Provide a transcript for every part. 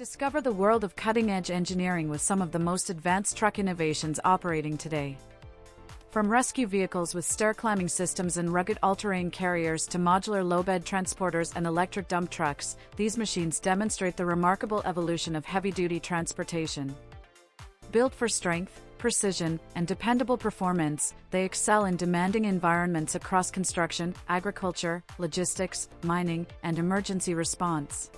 Discover the world of cutting-edge engineering with some of the most advanced truck innovations operating today. From rescue vehicles with stair-climbing systems and rugged all-terrain carriers to modular low-bed transporters and electric dump trucks, these machines demonstrate the remarkable evolution of heavy-duty transportation. Built for strength, precision, and dependable performance, they excel in demanding environments across construction, agriculture, logistics, mining, and emergency response.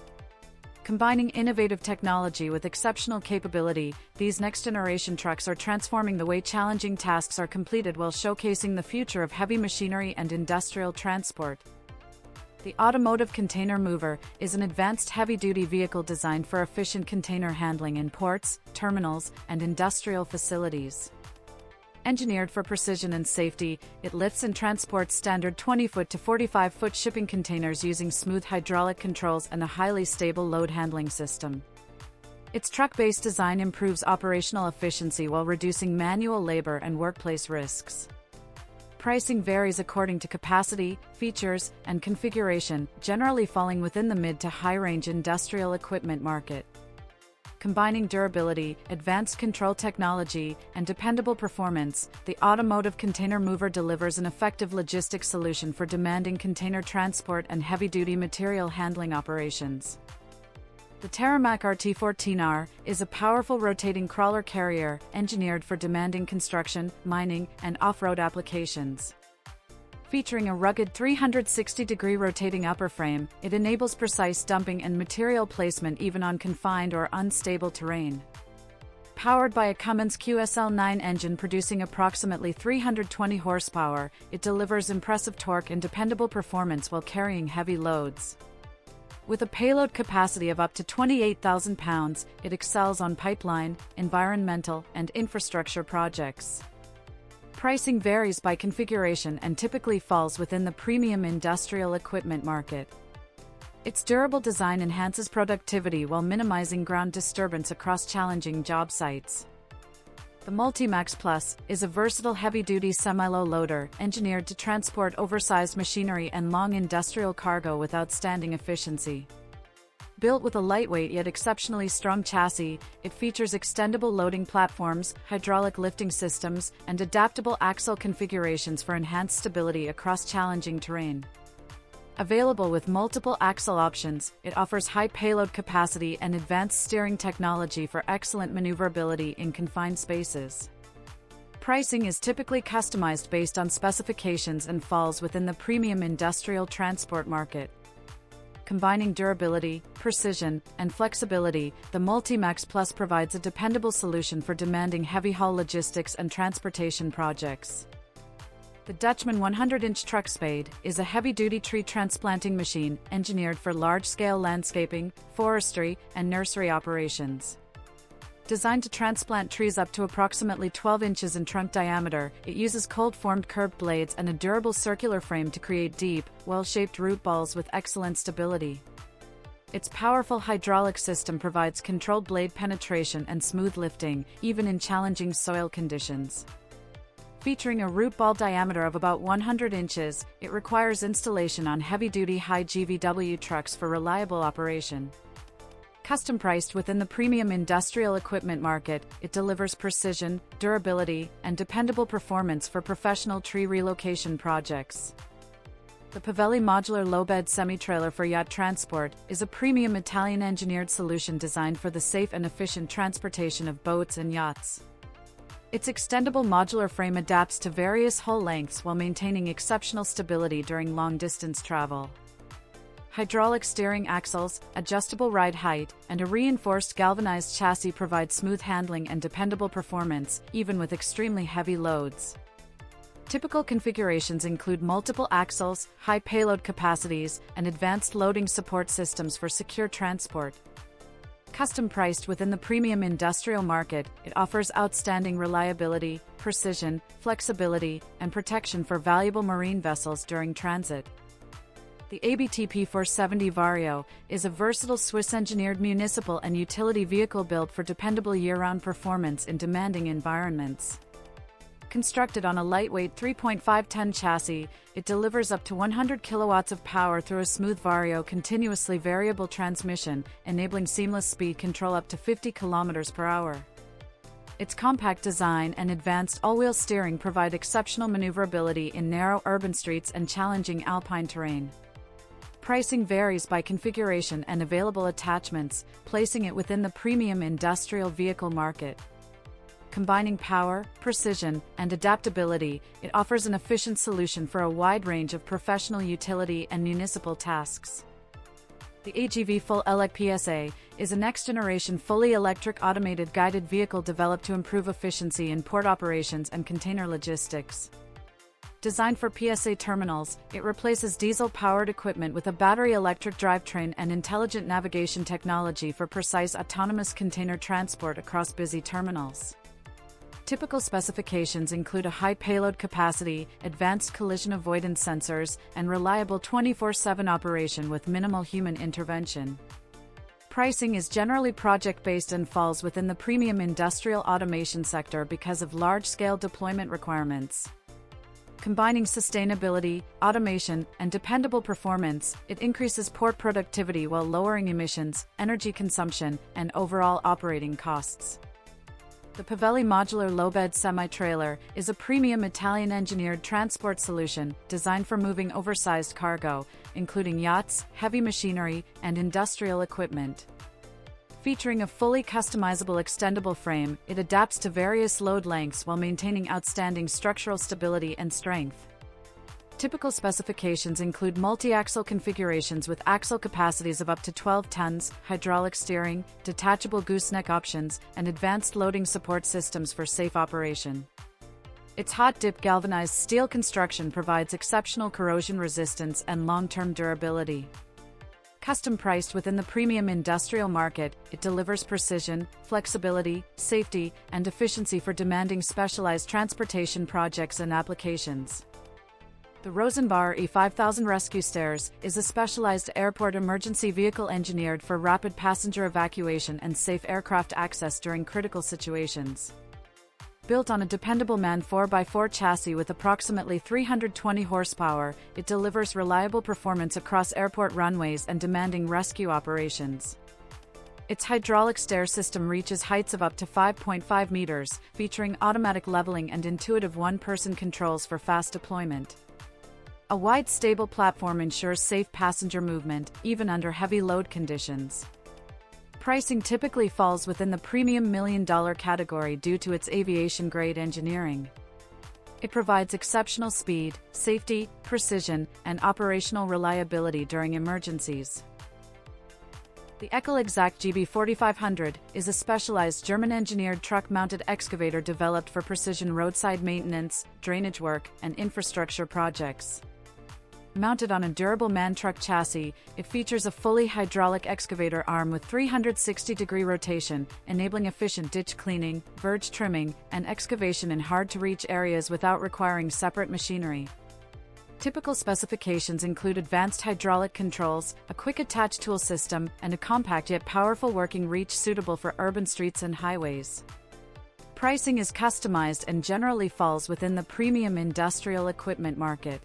Combining innovative technology with exceptional capability, these next-generation trucks are transforming the way challenging tasks are completed while showcasing the future of heavy machinery and industrial transport. The Automotive Container Mover is an advanced heavy-duty vehicle designed for efficient container handling in ports, terminals, and industrial facilities. Engineered for precision and safety, it lifts and transports standard 20-foot to 45-foot shipping containers using smooth hydraulic controls and a highly stable load handling system. Its truck-based design improves operational efficiency while reducing manual labor and workplace risks. Pricing varies according to capacity, features, and configuration, generally falling within the mid to high-range industrial equipment market. Combining durability, advanced control technology, and dependable performance, the Automotive Container Mover delivers an effective logistics solution for demanding container transport and heavy-duty material handling operations. The Terramac RT14R is a powerful rotating crawler carrier engineered for demanding construction, mining, and off-road applications. Featuring a rugged 360-degree rotating upper frame, it enables precise dumping and material placement even on confined or unstable terrain. Powered by a Cummins QSL9 engine producing approximately 320 horsepower, it delivers impressive torque and dependable performance while carrying heavy loads. With a payload capacity of up to 28,000 pounds, it excels on pipeline, environmental, and infrastructure projects. Pricing varies by configuration and typically falls within the premium industrial equipment market. Its durable design enhances productivity while minimizing ground disturbance across challenging job sites. The MultiMAX Plus is a versatile heavy-duty semi-low loader engineered to transport oversized machinery and long industrial cargo with outstanding efficiency. Built with a lightweight yet exceptionally strong chassis, it features extendable loading platforms, hydraulic lifting systems, and adaptable axle configurations for enhanced stability across challenging terrain. Available with multiple axle options, it offers high payload capacity and advanced steering technology for excellent maneuverability in confined spaces. Pricing is typically customized based on specifications and falls within the premium industrial transport market. Combining durability, precision, and flexibility, the MultiMAX Plus provides a dependable solution for demanding heavy-haul logistics and transportation projects. The Dutchman 100-inch truck Spade is a heavy-duty tree transplanting machine engineered for large-scale landscaping, forestry, and nursery operations. Designed to transplant trees up to approximately 12 inches in trunk diameter, it uses cold-formed curved blades and a durable circular frame to create deep, well-shaped root balls with excellent stability. Its powerful hydraulic system provides controlled blade penetration and smooth lifting, even in challenging soil conditions. Featuring a root ball diameter of about 100 inches, it requires installation on heavy-duty high GVW trucks for reliable operation. Custom priced within the premium industrial equipment market, it delivers precision, durability, and dependable performance for professional tree relocation projects. The Pavelli modular low-bed semi-trailer for yacht transport is a premium Italian-engineered solution designed for the safe and efficient transportation of boats and yachts. Its extendable modular frame adapts to various hull lengths while maintaining exceptional stability during long-distance travel. Hydraulic steering axles, adjustable ride height, and a reinforced galvanized chassis provide smooth handling and dependable performance, even with extremely heavy loads. Typical configurations include multiple axles, high payload capacities, and advanced loading support systems for secure transport. Custom priced within the premium industrial market, it offers outstanding reliability, precision, flexibility, and protection for valuable marine vessels during transit. The Aebi TP10 Vario is a versatile Swiss-engineered municipal and utility vehicle built for dependable year-round performance in demanding environments. Constructed on a lightweight 3.5-ton chassis, it delivers up to 100 kilowatts of power through a smooth Vario continuously variable transmission, enabling seamless speed control up to 50 kilometers per hour. Its compact design and advanced all-wheel steering provide exceptional maneuverability in narrow urban streets and challenging alpine terrain. Pricing varies by configuration and available attachments, placing it within the premium industrial vehicle market. Combining power, precision, and adaptability, it offers an efficient solution for a wide range of professional utility and municipal tasks. The AGV Full ELEC PSA is a next-generation fully electric automated guided vehicle developed to improve efficiency in port operations and container logistics. Designed for PSA terminals, it replaces diesel-powered equipment with a battery electric drivetrain and intelligent navigation technology for precise autonomous container transport across busy terminals. Typical specifications include a high payload capacity, advanced collision avoidance sensors, and reliable 24/7 operation with minimal human intervention. Pricing is generally project-based and falls within the premium industrial automation sector because of large-scale deployment requirements. Combining sustainability, automation, and dependable performance, it increases port productivity while lowering emissions, energy consumption, and overall operating costs. The Pavelli modular lowbed semi-trailer is a premium Italian-engineered transport solution designed for moving oversized cargo, including yachts, heavy machinery, and industrial equipment. Featuring a fully customizable extendable frame, it adapts to various load lengths while maintaining outstanding structural stability and strength. Typical specifications include multi-axle configurations with axle capacities of up to 12 tons, hydraulic steering, detachable gooseneck options, and advanced loading support systems for safe operation. Its hot-dip galvanized steel construction provides exceptional corrosion resistance and long-term durability. Custom priced within the premium industrial market, it delivers precision, flexibility, safety, and efficiency for demanding specialized transportation projects and applications. The Rosenbauer E5000 Rescue Stairs is a specialized airport emergency vehicle engineered for rapid passenger evacuation and safe aircraft access during critical situations. Built on a dependable MAN 4x4 chassis with approximately 320 horsepower, it delivers reliable performance across airport runways and demanding rescue operations. Its hydraulic stair system reaches heights of up to 5.5 meters, featuring automatic leveling and intuitive one-person controls for fast deployment. A wide, stable platform ensures safe passenger movement, even under heavy load conditions. Pricing typically falls within the premium million-dollar category due to its aviation-grade engineering. It provides exceptional speed, safety, precision, and operational reliability during emergencies. The Echle-Exakt GB 4500 is a specialized German-engineered truck-mounted excavator developed for precision roadside maintenance, drainage work, and infrastructure projects. Mounted on a durable MAN truck chassis, it features a fully hydraulic excavator arm with 360-degree rotation, enabling efficient ditch cleaning, verge trimming, and excavation in hard-to-reach areas without requiring separate machinery. Typical specifications include advanced hydraulic controls, a quick-attach tool system, and a compact yet powerful working reach suitable for urban streets and highways. Pricing is customized and generally falls within the premium industrial equipment market.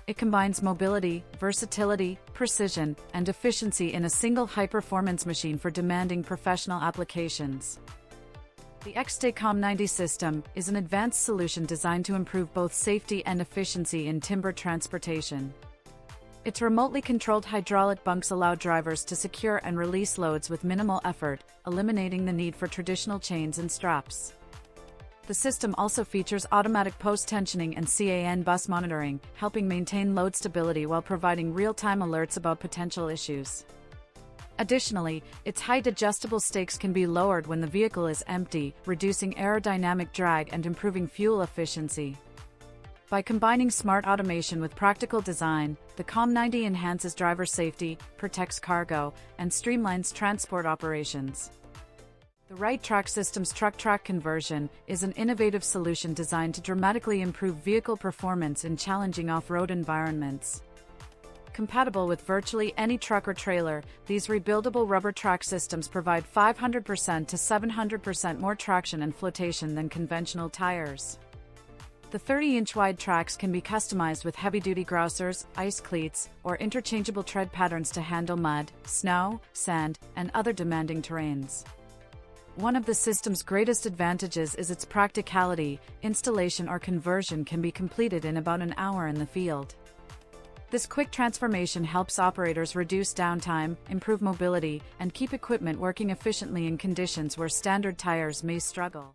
It combines mobility, versatility, precision, and efficiency in a single high-performance machine for demanding professional applications. The ExTe Com90 system is an advanced solution designed to improve both safety and efficiency in timber transportation. Its remotely controlled hydraulic bunks allow drivers to secure and release loads with minimal effort, eliminating the need for traditional chains and straps. The system also features automatic post-tensioning and CAN bus monitoring, helping maintain load stability while providing real-time alerts about potential issues. Additionally, its height adjustable stakes can be lowered when the vehicle is empty, reducing aerodynamic drag and improving fuel efficiency. By combining smart automation with practical design, the Com90 enhances driver safety, protects cargo, and streamlines transport operations. The Right Track System's truck-track conversion is an innovative solution designed to dramatically improve vehicle performance in challenging off-road environments. Compatible with virtually any truck or trailer, these rebuildable rubber track systems provide 500% to 700% more traction and flotation than conventional tires. The 30-inch wide tracks can be customized with heavy-duty grousers, ice cleats, or interchangeable tread patterns to handle mud, snow, sand, and other demanding terrains. One of the system's greatest advantages is its practicality. Installation or conversion can be completed in about an hour in the field. This quick transformation helps operators reduce downtime, improve mobility, and keep equipment working efficiently in conditions where standard tires may struggle.